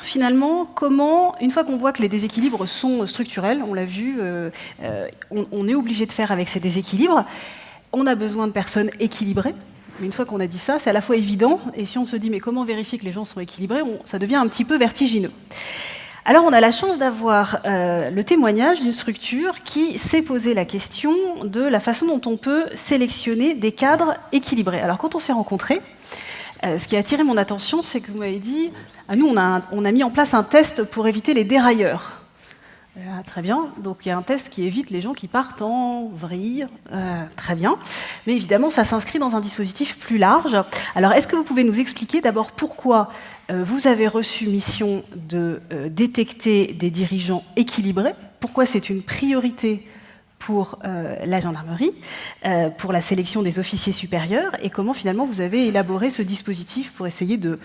finalement comment, une fois qu'on voit que les déséquilibres sont structurels, on l'a vu, on est obligé de faire avec ces déséquilibres, on a besoin de personnes équilibrées. Mais une fois qu'on a dit ça, c'est à la fois évident, et si on se dit mais comment vérifier que les gens sont équilibrés, ça devient un petit peu vertigineux. Alors on a la chance d'avoir le témoignage d'une structure qui s'est posé la question de la façon dont on peut sélectionner des cadres équilibrés. Alors quand on s'est rencontrés, ce qui a attiré mon attention, c'est que vous m'avez dit, nous on a mis en place un test pour éviter les dérailleurs. Très bien, donc il y a un test qui évite les gens qui partent en vrille, très bien. Mais évidemment, ça s'inscrit dans un dispositif plus large. Alors, est-ce que vous pouvez nous expliquer d'abord pourquoi vous avez reçu mission de détecter des dirigeants équilibrés? Pourquoi c'est une priorité pour la gendarmerie, pour la sélection des officiers supérieurs, et comment finalement vous avez élaboré ce dispositif pour essayer de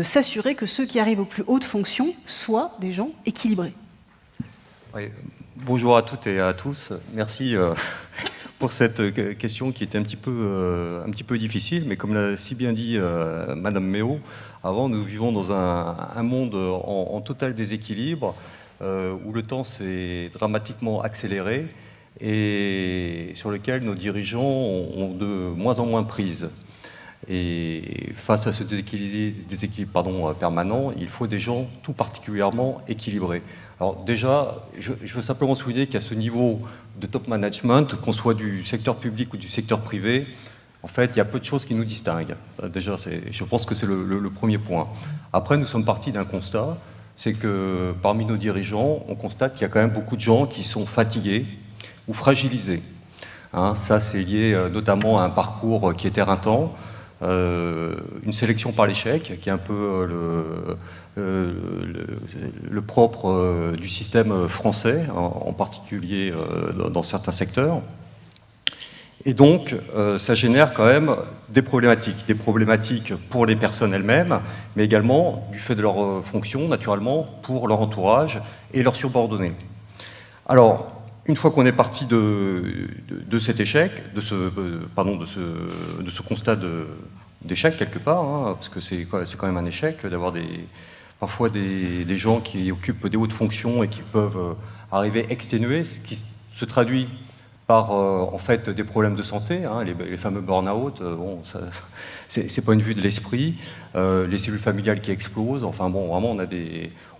s'assurer que ceux qui arrivent aux plus hautes fonctions soient des gens équilibrés? Oui. Bonjour à toutes et à tous. Merci pour cette question qui était un petit peu difficile, mais comme l'a si bien dit Madame Méo, avant, nous vivons dans un monde en total déséquilibre, où le temps s'est dramatiquement accéléré et sur lequel nos dirigeants ont de moins en moins prise. Et face à ce déséquilibre permanent, il faut des gens tout particulièrement équilibrés. Alors déjà, je veux simplement souligner qu'à ce niveau de top management, qu'on soit du secteur public ou du secteur privé, en fait, il y a peu de choses qui nous distinguent. Déjà, je pense que c'est le premier point. Après, nous sommes partis d'un constat, c'est que parmi nos dirigeants, on constate qu'il y a quand même beaucoup de gens qui sont fatigués ou fragilisés. Ça, c'est lié notamment à un parcours qui est éreintant, une sélection par l'échec, qui est un peu le propre du système français, en particulier dans certains secteurs. Et donc, ça génère quand même des problématiques pour les personnes elles-mêmes, mais également, du fait de leur fonction, naturellement, pour leur entourage et leurs subordonnés. Alors, une fois qu'on est parti de cet échec, de ce constat d'échec quelque part, parce que c'est quand même un échec d'avoir parfois des gens qui occupent des hautes fonctions et qui peuvent arriver exténués, ce qui se traduit par en fait des problèmes de santé, les fameux burn-out, c'est pas une vue de l'esprit, les cellules familiales qui explosent, enfin bon, vraiment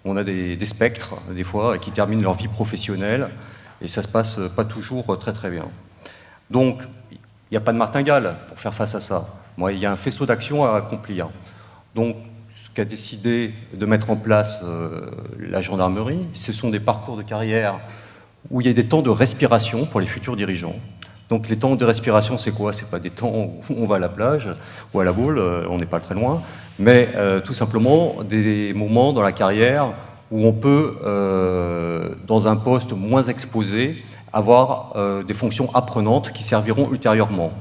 on a des spectres des fois qui terminent leur vie professionnelle et ça se passe pas toujours très très bien. Donc il n'y a pas de martingale pour faire face à ça. Il y a un faisceau d'action à accomplir. Donc ce qu'a décidé de mettre en place la gendarmerie, ce sont des parcours de carrière où il y a des temps de respiration pour les futurs dirigeants. Donc les temps de respiration, c'est quoi? C'est pas des temps où on va à la plage ou à la boule, on n'est pas très loin, mais tout simplement des moments dans la carrière où on peut, dans un poste moins exposé, avoir des fonctions apprenantes qui serviront ultérieurement.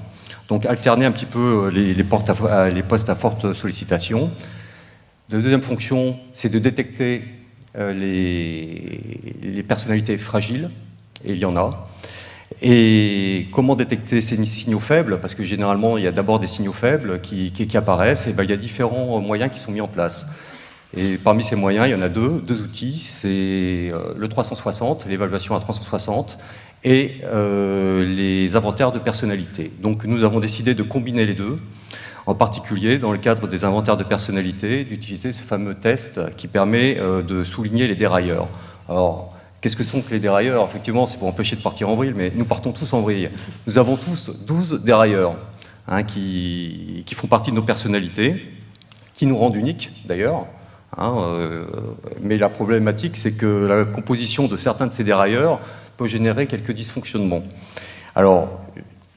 Donc alterner un petit peu les postes à forte sollicitation. La deuxième fonction, c'est de détecter les personnalités fragiles, et il y en a. Et comment détecter ces signaux faibles? Parce que généralement, il y a d'abord des signaux faibles qui apparaissent, et il y a différents moyens qui sont mis en place. Et parmi ces moyens, il y en a deux outils, c'est le 360, l'évaluation à 360, et les inventaires de personnalité. Donc nous avons décidé de combiner les deux, en particulier dans le cadre des inventaires de personnalité, d'utiliser ce fameux test qui permet de souligner les dérailleurs. Alors, qu'est-ce que sont que les dérailleurs? Effectivement, c'est pour empêcher de partir en vrille, mais nous partons tous en vrille. Nous avons tous 12 dérailleurs qui font partie de nos personnalités, qui nous rendent uniques d'ailleurs. Mais la problématique, c'est que la composition de certains de ces dérailleurs peut générer quelques dysfonctionnements. Alors,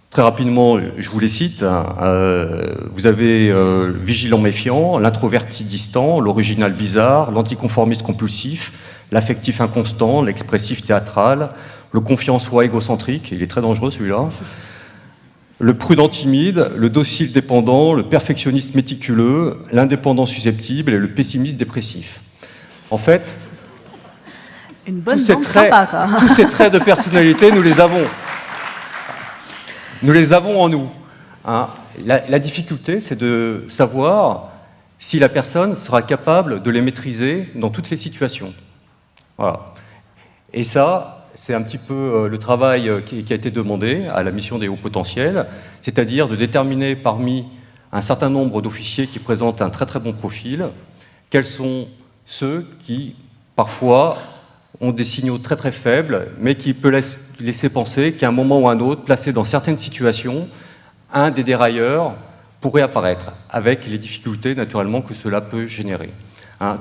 très rapidement, je vous les cite. Vous avez le vigilant méfiant, l'introverti distant, l'original bizarre, l'anticonformiste compulsif, l'affectif inconstant, l'expressif théâtral, le confiant en soi égocentrique, il est très dangereux celui-là, le prudent timide, le docile dépendant, le perfectionniste méticuleux, l'indépendant susceptible et le pessimiste dépressif. En fait, une bonne bande sympa, quoi. Tous ces traits de personnalité, nous les avons. Nous les avons en nous. La difficulté, c'est de savoir si la personne sera capable de les maîtriser dans toutes les situations. Voilà. Et ça, c'est un petit peu le travail qui a été demandé à la mission des hauts potentiels, c'est-à-dire de déterminer parmi un certain nombre d'officiers qui présentent un très très bon profil, quels sont ceux qui, parfois, ont des signaux très très faibles, mais qui peuvent laisser penser qu'à un moment ou à un autre, placé dans certaines situations, un des dérailleurs pourrait apparaître, avec les difficultés naturellement que cela peut générer.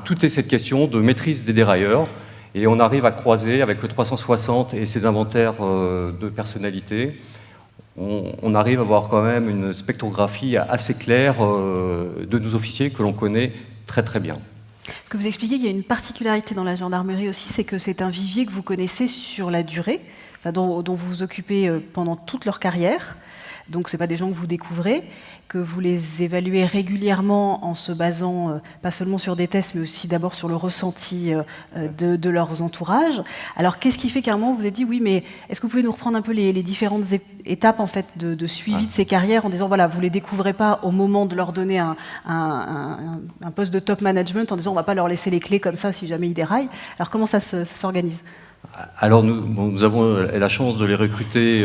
Tout est cette question de maîtrise des dérailleurs, et on arrive à croiser avec le 360 et ses inventaires de personnalité, on arrive à avoir quand même une spectrographie assez claire de nos officiers que l'on connaît très très bien. Ce que vous expliquez, il y a une particularité dans la gendarmerie aussi, c'est que c'est un vivier que vous connaissez sur la durée, enfin, dont vous vous occupez pendant toute leur carrière. Donc ce n'est pas des gens que vous découvrez, que vous les évaluez régulièrement en se basant pas seulement sur des tests, mais aussi d'abord sur le ressenti de leurs entourages. Alors qu'est-ce qui fait qu'à un moment vous vous êtes dit, oui, mais est-ce que vous pouvez nous reprendre un peu les différentes étapes en fait, de suivi de ces carrières en disant, voilà, vous ne les découvrez pas au moment de leur donner un poste de top management, en disant, on ne va pas leur laisser les clés comme ça si jamais ils déraillent. Alors comment ça s'organise ? Alors nous avons la chance de les recruter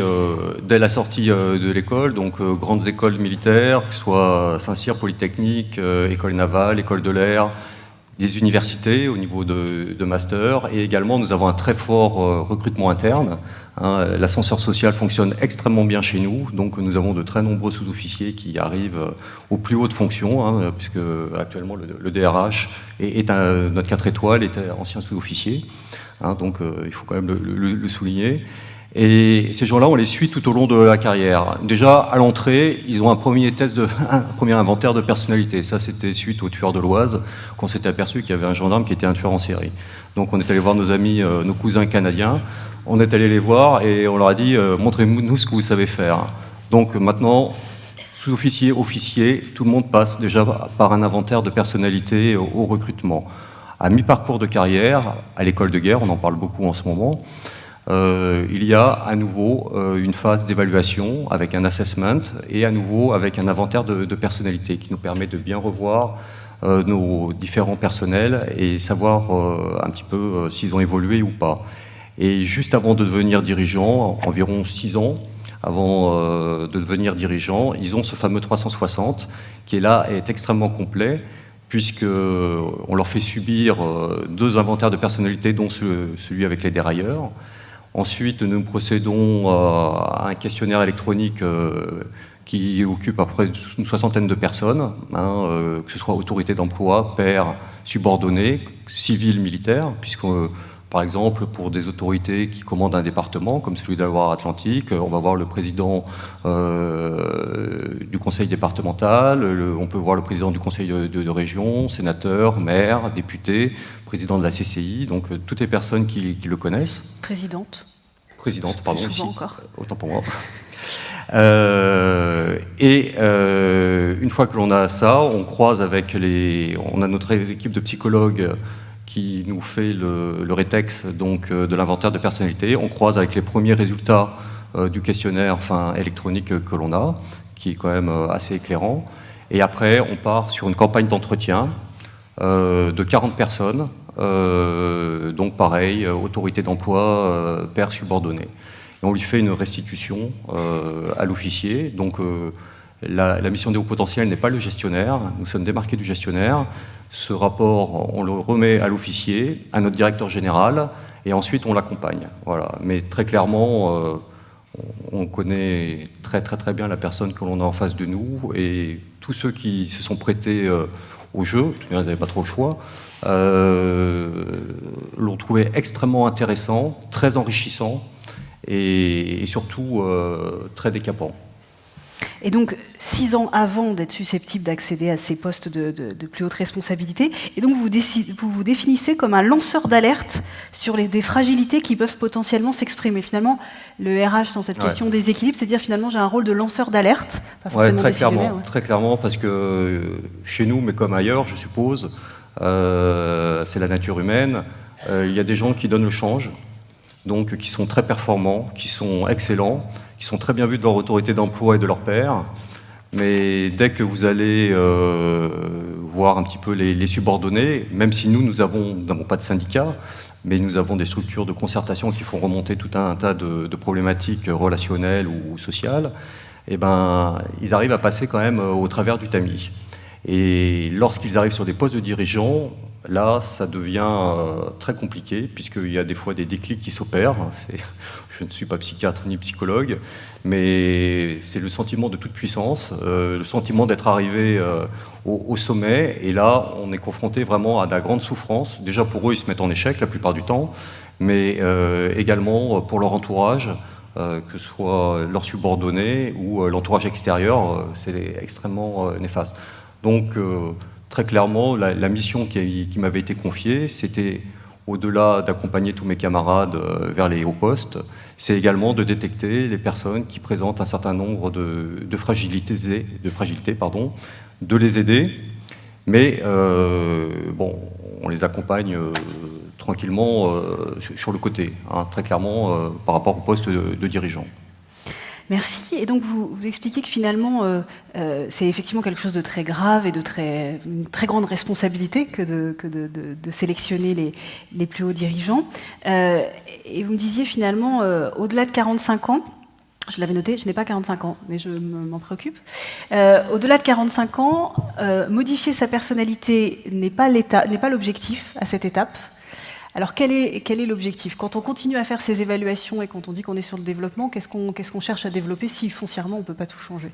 dès la sortie de l'école, donc grandes écoles militaires, que ce soit Saint-Cyr, Polytechnique, École navale, École de l'air, des universités au niveau de master, et également nous avons un très fort recrutement interne. L'ascenseur social fonctionne extrêmement bien chez nous, donc nous avons de très nombreux sous-officiers qui arrivent aux plus hautes fonctions, puisque actuellement le DRH notre 4 étoiles est ancien sous-officier. Donc il faut quand même le souligner. Et ces gens-là, on les suit tout au long de la carrière. Déjà, à l'entrée, ils ont un premier inventaire de personnalité. Ça, c'était suite au tueur de l'Oise, qu'on s'était aperçu qu'il y avait un gendarme qui était un tueur en série. Donc on est allé voir nos amis, nos cousins canadiens, on est allé les voir et on leur a dit « montrez-nous ce que vous savez faire ». Donc maintenant, sous-officier, officier, tout le monde passe déjà par un inventaire de personnalité au recrutement. À mi-parcours de carrière, à l'école de guerre, on en parle beaucoup en ce moment, il y a à nouveau une phase d'évaluation avec un assessment et à nouveau avec un inventaire de personnalité qui nous permet de bien revoir nos différents personnels et savoir un petit peu s'ils ont évolué ou pas. Et juste avant de devenir dirigeant, environ 6 ans avant de devenir dirigeant, ils ont ce fameux 360 qui est extrêmement complet, puisqu'on leur fait subir 2 inventaires de personnalité, dont celui avec les dérailleurs. Ensuite, nous procédons à un questionnaire électronique qui occupe à peu près une 60aine de personnes, que ce soit autorité d'emploi, pairs, subordonnés, civils, militaires, puisque par exemple, pour des autorités qui commandent un département, comme celui de la Loire-Atlantique, on va voir le président du conseil départemental, on peut voir le président du conseil de région, sénateur, maire, député, président de la CCI, donc toutes les personnes qui le connaissent. Présidente, pardon, souvent ici, encore. Autant pour moi. Une fois que l'on a ça, on croise avec on a notre équipe de psychologues qui nous fait le rétex donc, de l'inventaire de personnalité. On croise avec les premiers résultats du questionnaire électronique que l'on a, qui est quand même assez éclairant. Et après, on part sur une campagne d'entretien de 40 personnes, donc pareil, autorité d'emploi, pairs subordonnés. Et on lui fait une restitution à l'officier. Donc la mission des hauts potentiels n'est pas le gestionnaire, nous sommes démarqués du gestionnaire. Ce rapport, on le remet à l'officier, à notre directeur général, et ensuite on l'accompagne. Voilà. Mais très clairement, on connaît très très très bien la personne que l'on a en face de nous, et tous ceux qui se sont prêtés au jeu, ils n'avaient pas trop le choix, l'ont trouvé extrêmement intéressant, très enrichissant, et surtout très décapant. Et donc, 6 ans avant d'être susceptible d'accéder à ces postes de plus haute responsabilité, et donc vous vous définissez comme un lanceur d'alerte sur des fragilités qui peuvent potentiellement s'exprimer. Finalement, le RH, dans cette question des équilibres, c'est dire finalement j'ai un rôle de lanceur d'alerte, pas forcément décisionnaire. Très clairement, parce que chez nous, mais comme ailleurs, je suppose, c'est la nature humaine, il y a des gens qui donnent le change, donc qui sont très performants, qui sont excellents, qui sont très bien vus de leur autorité d'emploi et de leurs pairs, mais dès que vous allez voir un petit peu les subordonnés, même si nous n'avons pas de syndicat, mais nous avons des structures de concertation qui font remonter tout un tas de problématiques relationnelles ou sociales, eh ben, ils arrivent à passer quand même au travers du tamis. Et lorsqu'ils arrivent sur des postes de dirigeants, là, ça devient très compliqué, puisqu'il y a des fois des déclics qui s'opèrent. Je ne suis pas psychiatre ni psychologue, mais c'est le sentiment de toute puissance, le sentiment d'être arrivé au sommet. Et là, on est confronté vraiment à de la grande souffrance. Déjà, pour eux, ils se mettent en échec la plupart du temps, mais également pour leur entourage, que ce soit leurs subordonnés ou l'entourage extérieur, c'est extrêmement néfaste. Donc, très clairement, la mission qui m'avait été confiée, c'était, au-delà d'accompagner tous mes camarades vers les hauts postes, c'est également de détecter les personnes qui présentent un certain nombre de fragilités, de les aider, mais bon, on les accompagne tranquillement sur le côté, hein, très clairement par rapport au poste de dirigeant. Merci. Et donc, vous expliquez que finalement, c'est effectivement quelque chose de très grave et une très grande responsabilité que de sélectionner les plus hauts dirigeants. Et vous me disiez finalement, au-delà de 45 ans, je l'avais noté, je n'ai pas 45 ans, mais je m'en préoccupe. Au-delà de 45 ans, modifier sa personnalité n'est pas l'objectif à cette étape. Alors quel est l'objectif? Quand on continue à faire ces évaluations et quand on dit qu'on est sur le développement, qu'est-ce qu'on cherche à développer si foncièrement on ne peut pas tout changer?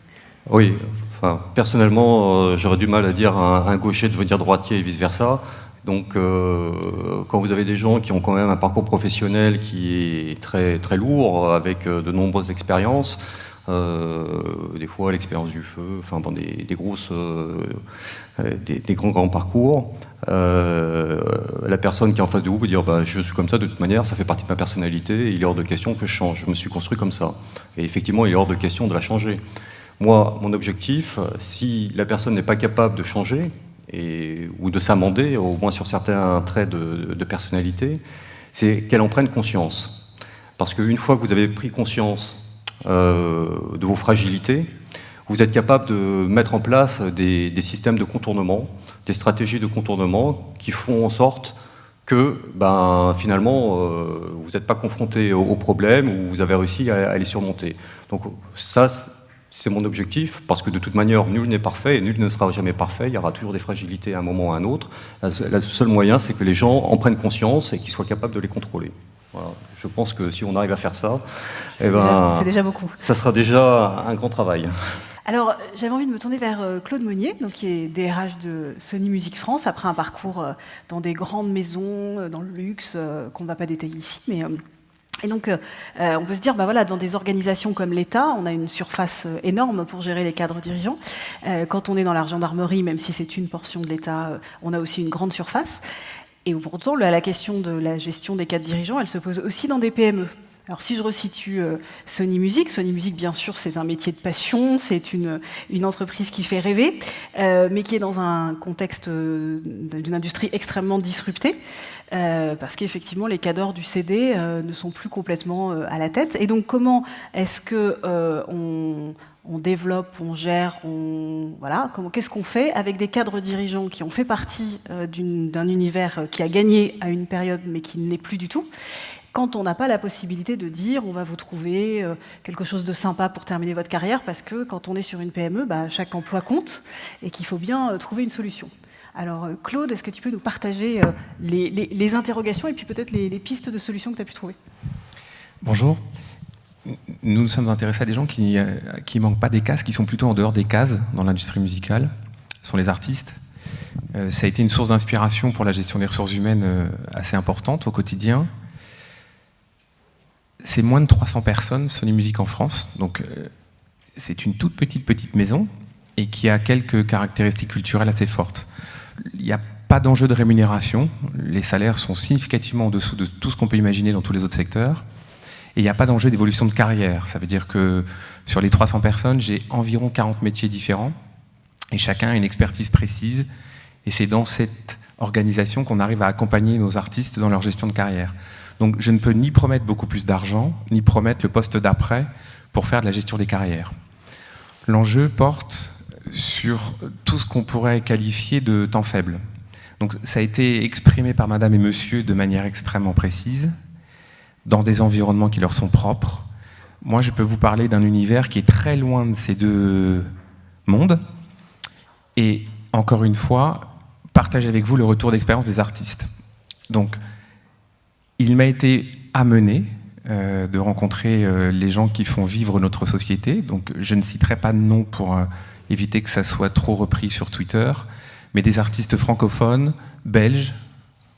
Oui, enfin, personnellement, j'aurais du mal à dire à un gaucher de devenir droitier et vice-versa. Donc quand vous avez des gens qui ont quand même un parcours professionnel qui est très, très lourd, avec de nombreuses expériences, des fois l'expérience du feu, enfin bon, des grands parcours. La personne qui est en face de vous peut dire bah, je suis comme ça de toute manière, ça fait partie de ma personnalité, il est hors de question que je change, je me suis construit comme ça. Et effectivement, il est hors de question de la changer. Moi, mon objectif, si la personne n'est pas capable de changer, ou de s'amender, au moins sur certains traits de personnalité, c'est qu'elle en prenne conscience. Parce qu'une fois que vous avez pris conscience de vos fragilités, vous êtes capable de mettre en place des systèmes de contournement, des stratégies de contournement qui font en sorte que finalement vous n'êtes pas confronté aux problèmes ou vous avez réussi à les surmonter. Donc ça, c'est mon objectif, parce que de toute manière, nul n'est parfait et nul ne sera jamais parfait. Il y aura toujours des fragilités à un moment ou à un autre. Le seul moyen, c'est que les gens en prennent conscience et qu'ils soient capables de les contrôler. Voilà. Je pense que si on arrive à faire ça, c'est déjà beaucoup. Ça sera déjà un grand travail. Alors, j'avais envie de me tourner vers Claude Monnier, donc, qui est DRH de Sony Music France, après un parcours dans des grandes maisons, dans le luxe, qu'on ne va pas détailler ici, mais... Et donc, on peut se dire, voilà, dans des organisations comme l'État, on a une surface énorme pour gérer les cadres dirigeants. Quand on est dans la gendarmerie, même si c'est une portion de l'État, on a aussi une grande surface. Et pourtant, la question de la gestion des cadres dirigeants, elle se pose aussi dans des PME. Alors si je resitue Sony Music, bien sûr, c'est un métier de passion, c'est une entreprise qui fait rêver, mais qui est dans un contexte d'une industrie extrêmement disruptée, parce qu'effectivement, les cadors du CD ne sont plus complètement à la tête. Et donc, comment est-ce que on développe, on gère, voilà, qu'est-ce qu'on fait avec des cadres dirigeants qui ont fait partie d'un univers qui a gagné à une période, mais qui ne l'est plus du tout, quand on n'a pas la possibilité de dire on va vous trouver quelque chose de sympa pour terminer votre carrière, parce que quand on est sur une PME, chaque emploi compte et qu'il faut bien trouver une solution. Alors Claude, est-ce que tu peux nous partager les interrogations et puis peut-être les pistes de solutions que tu as pu trouver? Bonjour. Nous nous sommes intéressés à des gens qui ne manquent pas des cases, qui sont plutôt en dehors des cases dans l'industrie musicale. Ce sont les artistes. Ça a été une source d'inspiration pour la gestion des ressources humaines assez importante au quotidien. C'est moins de 300 personnes, Sony Music en France, donc c'est une toute petite maison et qui a quelques caractéristiques culturelles assez fortes. Il n'y a pas d'enjeu de rémunération, les salaires sont significativement en dessous de tout ce qu'on peut imaginer dans tous les autres secteurs, et il n'y a pas d'enjeu d'évolution de carrière. Ça veut dire que sur les 300 personnes, j'ai environ 40 métiers différents, et chacun a une expertise précise, et c'est dans cette organisation qu'on arrive à accompagner nos artistes dans leur gestion de carrière. Donc je ne peux ni promettre beaucoup plus d'argent, ni promettre le poste d'après pour faire de la gestion des carrières. L'enjeu porte sur tout ce qu'on pourrait qualifier de temps faible. Donc, ça a été exprimé par madame et monsieur de manière extrêmement précise, dans des environnements qui leur sont propres. Moi, je peux vous parler d'un univers qui est très loin de ces deux mondes. Et encore une fois, partager avec vous le retour d'expérience des artistes. Donc, il m'a été amené de rencontrer les gens qui font vivre notre société. Donc, je ne citerai pas de nom pour éviter que ça soit trop repris sur Twitter, mais des artistes francophones, belges,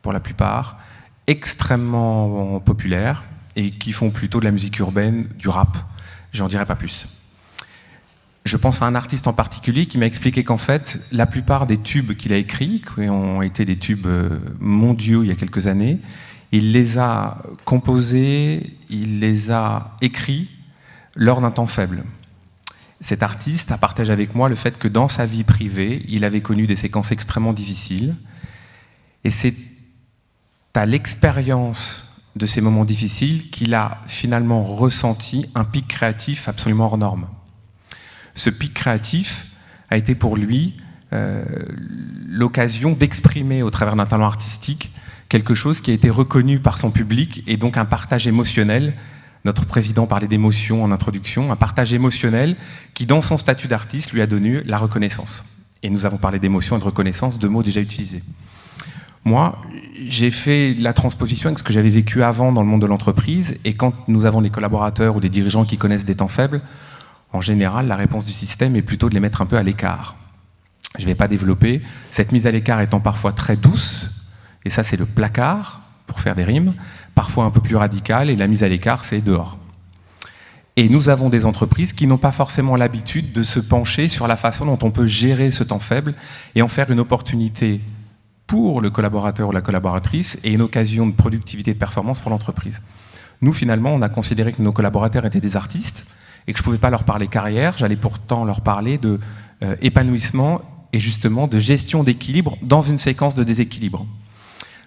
pour la plupart, extrêmement populaires, et qui font plutôt de la musique urbaine, du rap. J'en dirai pas plus. Je pense à un artiste en particulier qui m'a expliqué qu'en fait, la plupart des tubes qu'il a écrits, qui ont été des tubes mondiaux il y a quelques années, il les a composés, il les a écrits lors d'un temps faible. Cet artiste a partagé avec moi le fait que dans sa vie privée, il avait connu des séquences extrêmement difficiles. Et c'est à l'expérience de ces moments difficiles qu'il a finalement ressenti un pic créatif absolument hors norme. Ce pic créatif a été pour lui l'occasion d'exprimer au travers d'un talent artistique quelque chose qui a été reconnu par son public et donc un partage émotionnel. Notre président parlait d'émotion en introduction, un partage émotionnel qui, dans son statut d'artiste, lui a donné la reconnaissance. Et nous avons parlé d'émotion et de reconnaissance, deux mots déjà utilisés. Moi, j'ai fait la transposition avec ce que j'avais vécu avant dans le monde de l'entreprise, et quand nous avons des collaborateurs ou des dirigeants qui connaissent des temps faibles, en général, la réponse du système est plutôt de les mettre un peu à l'écart. Je ne vais pas développer, cette mise à l'écart étant parfois très douce, et ça c'est le placard, pour faire des rimes, parfois un peu plus radicale, et la mise à l'écart c'est dehors. Et nous avons des entreprises qui n'ont pas forcément l'habitude de se pencher sur la façon dont on peut gérer ce temps faible et en faire une opportunité pour le collaborateur ou la collaboratrice et une occasion de productivité et de performance pour l'entreprise. Nous, finalement, on a considéré que nos collaborateurs étaient des artistes et que je ne pouvais pas leur parler carrière, j'allais pourtant leur parler de épanouissement et justement de gestion d'équilibre dans une séquence de déséquilibre.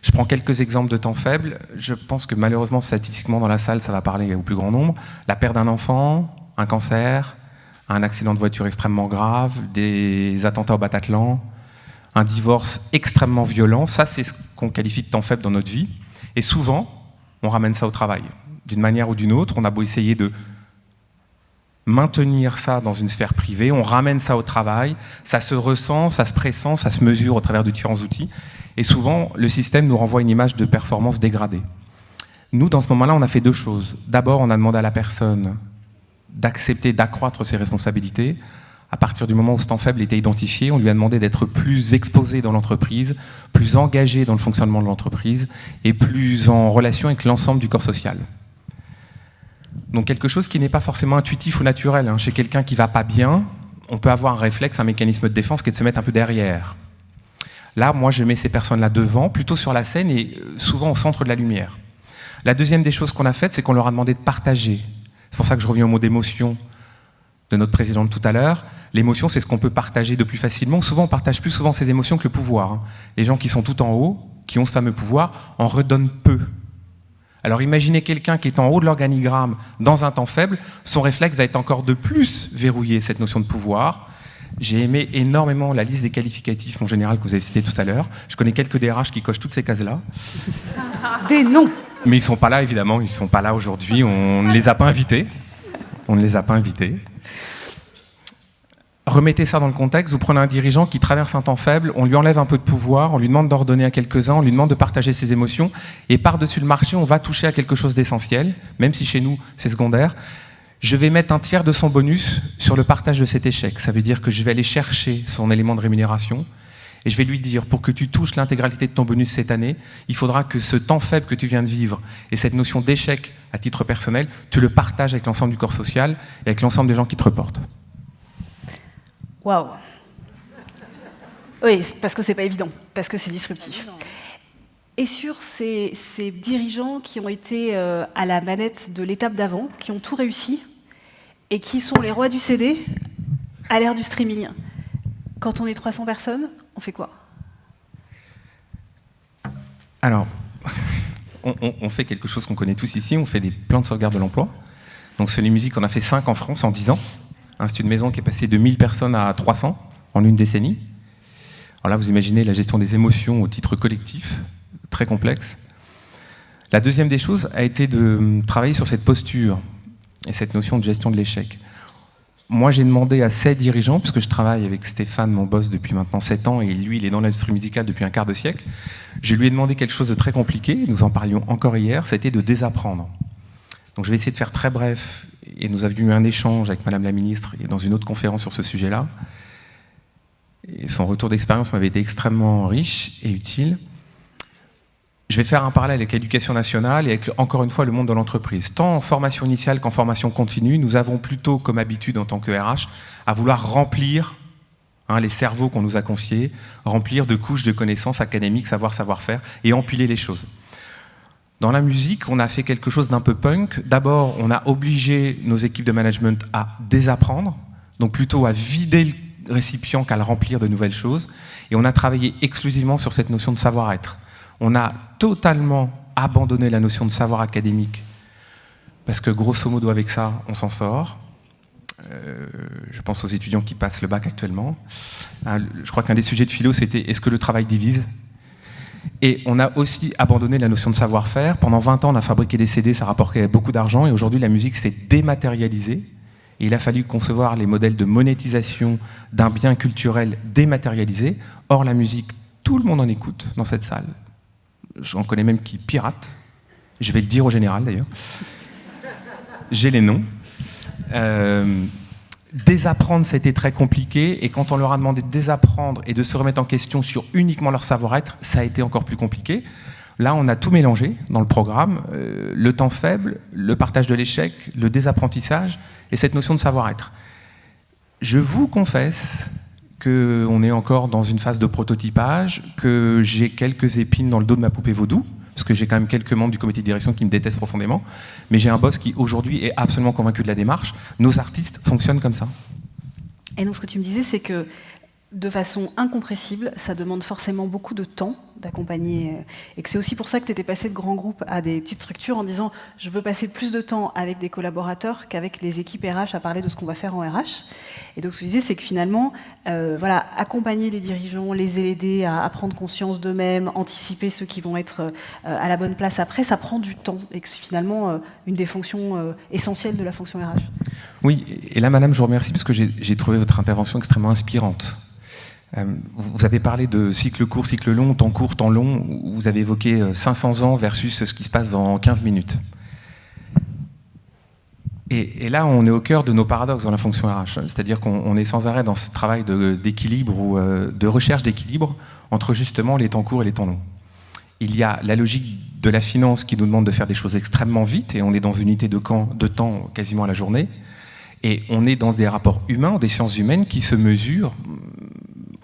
Je prends quelques exemples de temps faibles. Je pense que malheureusement, statistiquement, dans la salle, ça va parler au plus grand nombre. La perte d'un enfant, un cancer, un accident de voiture extrêmement grave, des attentats au Bataclan, un divorce extrêmement violent, ça c'est ce qu'on qualifie de temps faible dans notre vie. Et souvent, on ramène ça au travail. D'une manière ou d'une autre, on a beau essayer de maintenir ça dans une sphère privée, on ramène ça au travail, ça se ressent, ça se pressent, ça se mesure au travers de différents outils. Et souvent, le système nous renvoie une image de performance dégradée. Nous, dans ce moment-là, on a fait deux choses. D'abord, on a demandé à la personne d'accepter, d'accroître ses responsabilités. À partir du moment où ce temps faible était identifié, on lui a demandé d'être plus exposé dans l'entreprise, plus engagé dans le fonctionnement de l'entreprise et plus en relation avec l'ensemble du corps social. Donc quelque chose qui n'est pas forcément intuitif ou naturel. Chez quelqu'un qui ne va pas bien, on peut avoir un réflexe, un mécanisme de défense qui est de se mettre un peu derrière. Là, moi, je mets ces personnes-là devant, plutôt sur la scène et souvent au centre de la lumière. La deuxième des choses qu'on a faites, c'est qu'on leur a demandé de partager. C'est pour ça que je reviens au mot d'émotion de notre présidente tout à l'heure. L'émotion, c'est ce qu'on peut partager de plus facilement. Souvent, on partage plus souvent ses émotions que le pouvoir. Les gens qui sont tout en haut, qui ont ce fameux pouvoir, en redonnent peu. Alors imaginez quelqu'un qui est en haut de l'organigramme dans un temps faible, son réflexe va être encore de plus verrouiller cette notion de pouvoir. J'ai aimé énormément la liste des qualificatifs en général que vous avez cité tout à l'heure. Je connais quelques DRH qui cochent toutes ces cases-là. Des noms. Mais ils ne sont pas là, évidemment. Ils ne sont pas là aujourd'hui. On ne les a pas invités. On ne les a pas invités. Remettez ça dans le contexte. Vous prenez un dirigeant qui traverse un temps faible, on lui enlève un peu de pouvoir, on lui demande d'ordonner à quelques-uns, on lui demande de partager ses émotions. Et par-dessus le marché, on va toucher à quelque chose d'essentiel, même si chez nous, c'est secondaire. Je vais mettre un tiers de son bonus sur le partage de cet échec. Ça veut dire que je vais aller chercher son élément de rémunération et je vais lui dire, pour que tu touches l'intégralité de ton bonus cette année, il faudra que ce temps faible que tu viens de vivre et cette notion d'échec à titre personnel, tu le partages avec l'ensemble du corps social et avec l'ensemble des gens qui te reportent. Waouh. Oui, parce que c'est pas évident, parce que c'est disruptif. Et sur ces dirigeants qui ont été à la manette de l'étape d'avant, qui ont tout réussi, et qui sont les rois du CD à l'ère du streaming, quand on est 300 personnes, on fait quoi? Alors, on fait quelque chose qu'on connaît tous ici, on fait des plans de sauvegarde de l'emploi. Donc Sony Music, on a fait 5 en France en 10 ans. C'est une maison qui est passée de 1000 personnes à 300 en une décennie. Alors là, vous imaginez la gestion des émotions au titre collectif, très complexe. La deuxième des choses a été de travailler sur cette posture et cette notion de gestion de l'échec. Moi, j'ai demandé à 7 dirigeants, puisque je travaille avec Stéphane, mon boss, depuis maintenant 7 ans, et lui, il est dans l'industrie musicale depuis un quart de siècle. Je lui ai demandé quelque chose de très compliqué, nous en parlions encore hier, c'était de désapprendre. Donc je vais essayer de faire très bref, et nous avions eu un échange avec Madame la Ministre et dans une autre conférence sur ce sujet-là. Et son retour d'expérience m'avait été extrêmement riche et utile. Je vais faire un parallèle avec l'éducation nationale et avec, encore une fois, le monde de l'entreprise. Tant en formation initiale qu'en formation continue, nous avons plutôt comme habitude en tant que RH à vouloir remplir les cerveaux qu'on nous a confiés, remplir de couches de connaissances académiques, savoir-faire et empiler les choses. Dans la musique, on a fait quelque chose d'un peu punk. D'abord, on a obligé nos équipes de management à désapprendre, donc plutôt à vider le récipient qu'à le remplir de nouvelles choses. Et on a travaillé exclusivement sur cette notion de savoir-être. On a totalement abandonné la notion de savoir académique, parce que grosso modo avec ça, on s'en sort. Je pense aux étudiants qui passent le bac actuellement. Je crois qu'un des sujets de philo, c'était « Est-ce que le travail divise ?» Et on a aussi abandonné la notion de savoir-faire. Pendant 20 ans, on a fabriqué des CD, ça rapportait beaucoup d'argent, et aujourd'hui, la musique s'est dématérialisée. Et il a fallu concevoir les modèles de monétisation d'un bien culturel dématérialisé. Or, la musique, tout le monde en écoute dans cette salle. J'en connais même qui piratent. Je vais le dire au général, d'ailleurs. J'ai les noms. Désapprendre, c'était très compliqué. Et quand on leur a demandé de désapprendre et de se remettre en question sur uniquement leur savoir-être, ça a été encore plus compliqué. Là, on a tout mélangé dans le programme. Le temps faible, le partage de l'échec, le désapprentissage et cette notion de savoir-être. Je vous confesse qu'on est encore dans une phase de prototypage, que j'ai quelques épines dans le dos de ma poupée vaudou, parce que j'ai quand même quelques membres du comité de direction qui me détestent profondément, mais j'ai un boss qui aujourd'hui est absolument convaincu de la démarche. Nos artistes fonctionnent comme ça. Et donc ce que tu me disais, c'est que de façon incompressible, ça demande forcément beaucoup de temps d'accompagner, et que c'est aussi pour ça que tu étais passé de grands groupes à des petites structures en disant je veux passer plus de temps avec des collaborateurs qu'avec les équipes RH à parler de ce qu'on va faire en RH. Et donc ce que je disais, c'est que finalement, accompagner les dirigeants, les aider à prendre conscience d'eux-mêmes, anticiper ceux qui vont être à la bonne place après, ça prend du temps, et que c'est finalement une des fonctions essentielles de la fonction RH. Oui, et là madame, je vous remercie parce que j'ai trouvé votre intervention extrêmement inspirante. Vous avez parlé de cycle court, cycle long, temps court, temps long. Vous avez évoqué 500 ans versus ce qui se passe dans 15 minutes. Et là, on est au cœur de nos paradoxes dans la fonction RH. C'est-à-dire qu'on est sans arrêt dans ce travail d'équilibre ou de recherche d'équilibre entre justement les temps courts et les temps longs. Il y a la logique de la finance qui nous demande de faire des choses extrêmement vite, et on est dans une unité de temps quasiment à la journée. Et on est dans des rapports humains, des sciences humaines qui se mesurent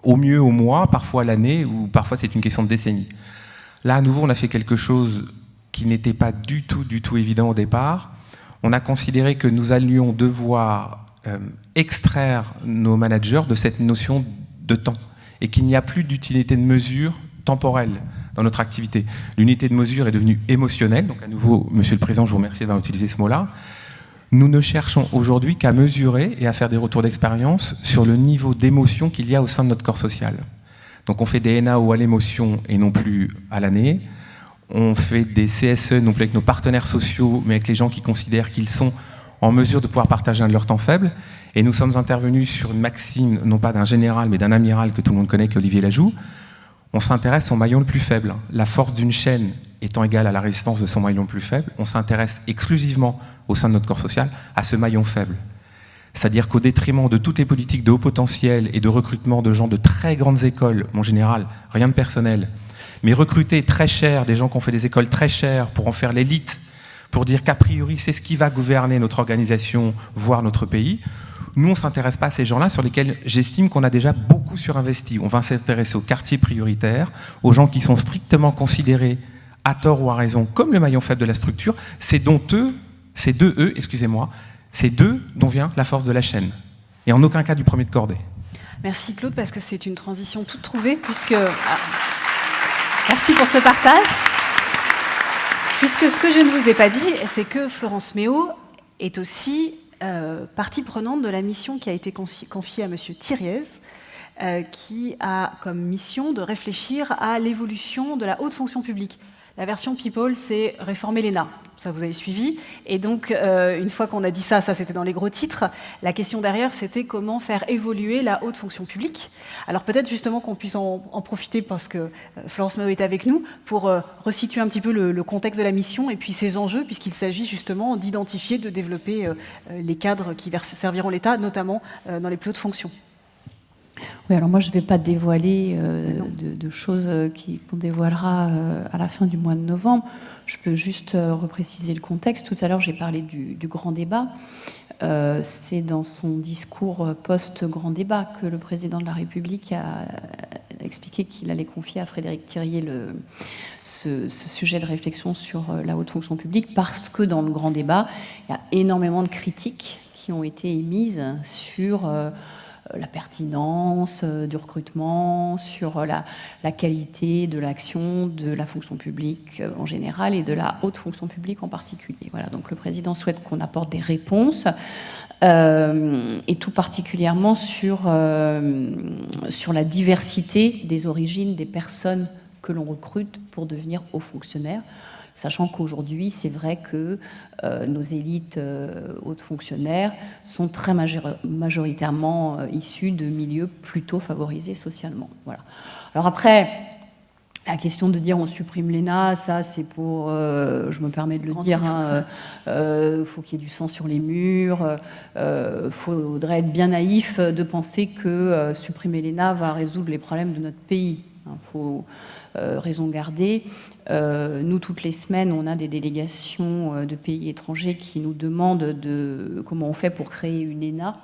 au mieux au mois, parfois à l'année, ou parfois c'est une question de décennie. Là, à nouveau, on a fait quelque chose qui n'était pas du tout évident au départ. On a considéré que nous allions devoir extraire nos managers de cette notion de temps, et qu'il n'y a plus d'utilité de mesure temporelle dans notre activité. L'unité de mesure est devenue émotionnelle. Donc à nouveau, Monsieur le Président, je vous remercie d'avoir utilisé ce mot-là. Nous ne cherchons aujourd'hui qu'à mesurer et à faire des retours d'expérience sur le niveau d'émotion qu'il y a au sein de notre corps social. Donc on fait des NAO à l'émotion et non plus à l'année. On fait des CSE non plus avec nos partenaires sociaux, mais avec les gens qui considèrent qu'ils sont en mesure de pouvoir partager un de leurs temps faibles. Et nous sommes intervenus sur une maxime, non pas d'un général, mais d'un amiral que tout le monde connaît, qui est Olivier Lajoux. On s'intéresse au maillon le plus faible. La force d'une chaîne étant égale à la résistance de son maillon le plus faible, on s'intéresse exclusivement au sein de notre corps social à ce maillon faible. C'est-à-dire qu'au détriment de toutes les politiques de haut potentiel et de recrutement de gens de très grandes écoles, en général, rien de personnel, mais recruter très cher des gens qui ont fait des écoles très chères pour en faire l'élite, pour dire qu'a priori c'est ce qui va gouverner notre organisation, voire notre pays, nous on ne s'intéresse pas à ces gens-là sur lesquels j'estime qu'on a déjà beaucoup surinvesti. On va s'intéresser aux quartiers prioritaires, aux gens qui sont strictement considérés à tort ou à raison, comme le maillon faible de la structure, c'est d'eux dont vient la force de la chaîne. Et en aucun cas du premier de cordée. Merci Claude, parce que c'est une transition toute trouvée, puisque... Merci pour ce partage. Puisque ce que je ne vous ai pas dit, c'est que Florence Méo est aussi partie prenante de la mission qui a été confiée à M. Thiriez, qui a comme mission de réfléchir à l'évolution de la haute fonction publique. La version People, c'est réformer l'ENA. Ça, vous avez suivi. Et donc, une fois qu'on a dit ça c'était dans les gros titres, la question derrière, c'était comment faire évoluer la haute fonction publique. Alors peut-être justement qu'on puisse en profiter, parce que Florence Maheu est avec nous, pour resituer un petit peu le contexte de la mission et puis ses enjeux, puisqu'il s'agit justement d'identifier, de développer les cadres qui serviront l'État, notamment dans les plus hautes fonctions. Oui, alors moi je ne vais pas dévoiler de choses qu'on dévoilera à la fin du mois de novembre. Je peux juste repréciser le contexte. Tout à l'heure j'ai parlé du grand débat. C'est dans son discours post-grand débat que le président de la République a expliqué qu'il allait confier à Frédéric Thiriez ce sujet de réflexion sur la haute fonction publique, parce que dans le grand débat, il y a énormément de critiques qui ont été émises sur la pertinence du recrutement, sur la qualité de l'action de la fonction publique en général et de la haute fonction publique en particulier. Voilà, donc le président souhaite qu'on apporte des réponses, et tout particulièrement sur la diversité des origines des personnes que l'on recrute pour devenir hauts fonctionnaires. Sachant qu'aujourd'hui, c'est vrai que nos élites hautes fonctionnaires sont très majoritairement issues de milieux plutôt favorisés socialement. Voilà. Alors après, la question de dire on supprime l'ENA, ça c'est pour, je me permets de le dire, faut qu'il y ait du sang sur les murs, faudrait être bien naïf de penser que supprimer l'ENA va résoudre les problèmes de notre pays. Faut raison garder. Nous, toutes les semaines, on a des délégations de pays étrangers qui nous demandent comment on fait pour créer une ENA.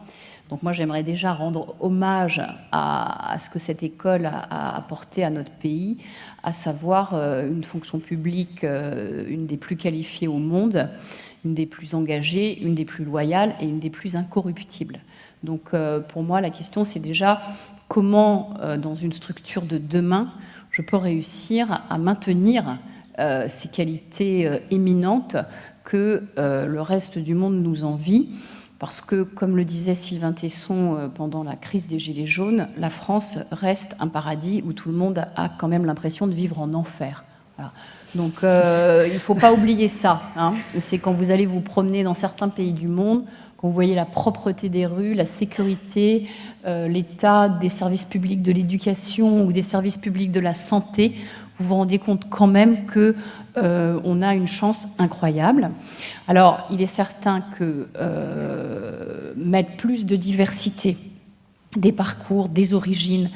Donc moi, j'aimerais déjà rendre hommage à ce que cette école a apporté à notre pays, à savoir une fonction publique, une des plus qualifiées au monde, une des plus engagées, une des plus loyales et une des plus incorruptibles. Donc pour moi, la question, c'est déjà comment, dans une structure de demain, je peux réussir à maintenir ces qualités éminentes que le reste du monde nous envie. Parce que, comme le disait Sylvain Tesson pendant la crise des Gilets jaunes, la France reste un paradis où tout le monde a quand même l'impression de vivre en enfer. Voilà. Donc il ne faut pas oublier ça. Hein. C'est quand vous allez vous promener dans certains pays du monde, quand vous voyez la propreté des rues, la sécurité, l'état des services publics de l'éducation ou des services publics de la santé, vous vous rendez compte quand même qu'on a une chance incroyable. Alors, il est certain que mettre plus de diversité des parcours, des origines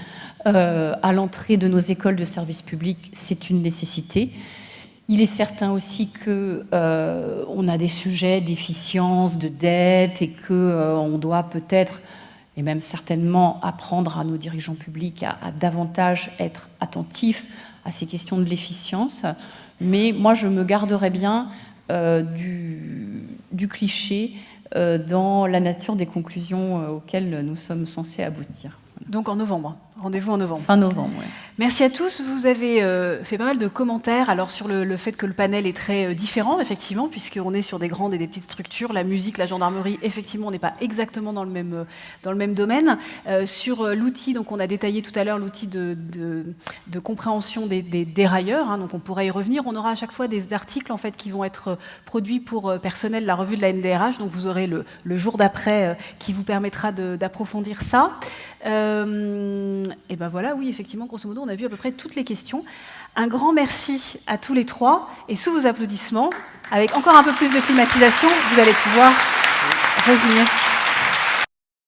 à l'entrée de nos écoles de services publics, c'est une nécessité. Il est certain aussi qu'on a des sujets d'efficience, de dette, et qu'on doit peut-être, et même certainement, apprendre à nos dirigeants publics à davantage être attentifs à ces questions de l'efficience. Mais moi, je me garderais bien du cliché dans la nature des conclusions auxquelles nous sommes censés aboutir. Donc en novembre. Rendez-vous en novembre. Fin novembre, oui. Merci à tous. Vous avez fait pas mal de commentaires alors sur le fait que le panel est très différent, effectivement, puisqu'on est sur des grandes et des petites structures. La musique, la gendarmerie, effectivement, on n'est pas exactement dans le même domaine. Sur l'outil, donc on a détaillé tout à l'heure l'outil de compréhension des dérailleurs, hein, donc on pourra y revenir. On aura à chaque fois des articles en fait, qui vont être produits pour personnel de la revue de la NDRH, donc vous aurez le jour d'après qui vous permettra d'approfondir ça. Et ben voilà, oui, effectivement, grosso modo, on a vu à peu près toutes les questions. Un grand merci à tous les trois, et sous vos applaudissements, avec encore un peu plus de climatisation, vous allez pouvoir revenir.